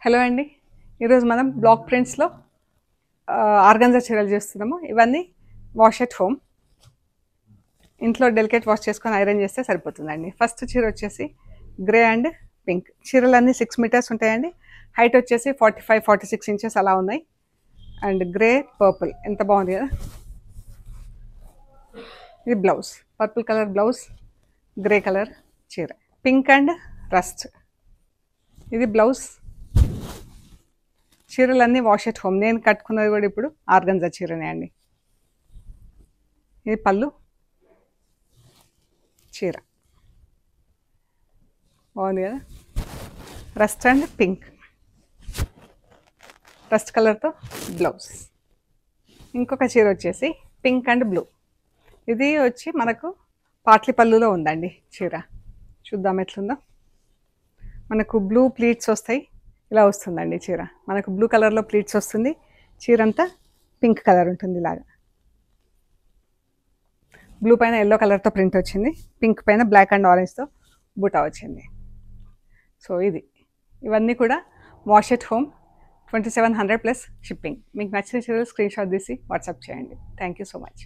Hello అండి. ఈరోజు మనం బ్లాక్ ప్రింట్స్లో ఆర్గంజా చీరలు చేస్తున్నాము. ఇవన్నీ వాష్ ఎట్ హోమ్, ఇంట్లో డెలికేట్ వాష్ చేసుకొని ఐరన్ చేస్తే సరిపోతుందండి. ఫస్ట్ చీర వచ్చేసి గ్రే అండ్ పింక్. చీరలన్నీ 6 మీటర్స్ ఉంటాయండి. హైట్ వచ్చేసి 45-46 ఇంచెస్ అలా ఉన్నాయి. అండ్ గ్రే పర్పుల్ ఎంత బాగుంది కదా. ఇది blouse, purple colour blouse, grey colour చీర, పింక్ అండ్ రస్ట్. ఇది బ్లౌజ్. చీరలన్నీ వాష్ ఎట్ హోమ్. నేను కట్టుకున్నది కూడా ఇప్పుడు ఆర్గంజా చీరనే అండి. ఇది పళ్ళు, చీర బాగుంది కదా. రస్ట్ అండ్ పింక్, రస్ట్ కలర్తో బ్లౌజ్. ఇంకొక చీర వచ్చేసి పింక్ అండ్ బ్లూ. ఇది వచ్చి మనకు పాట్లి పళ్ళులో ఉందండి చీర. చూద్దాం ఎట్లుందో. మనకు బ్లూ ప్లీట్స్ వస్తాయి, ఇలా వస్తుందండి చీర. మనకు బ్లూ కలర్లో ప్లీట్స్ వస్తుంది. చీర అంతా పింక్ కలర్ ఉంటుంది ఇలాగా. బ్లూ పైన ఎల్లో కలర్తో ప్రింట్ వచ్చింది, పింక్ పైన బ్లాక్ అండ్ ఆరెంజ్తో బూటా వచ్చింది. సో ఇవన్నీ కూడా wash at home, 2700 plus shipping. మీకు నచ్చిన చీరలు స్క్రీన్ షాట్ తీసి వాట్సాప్ చేయండి. Thank you so much.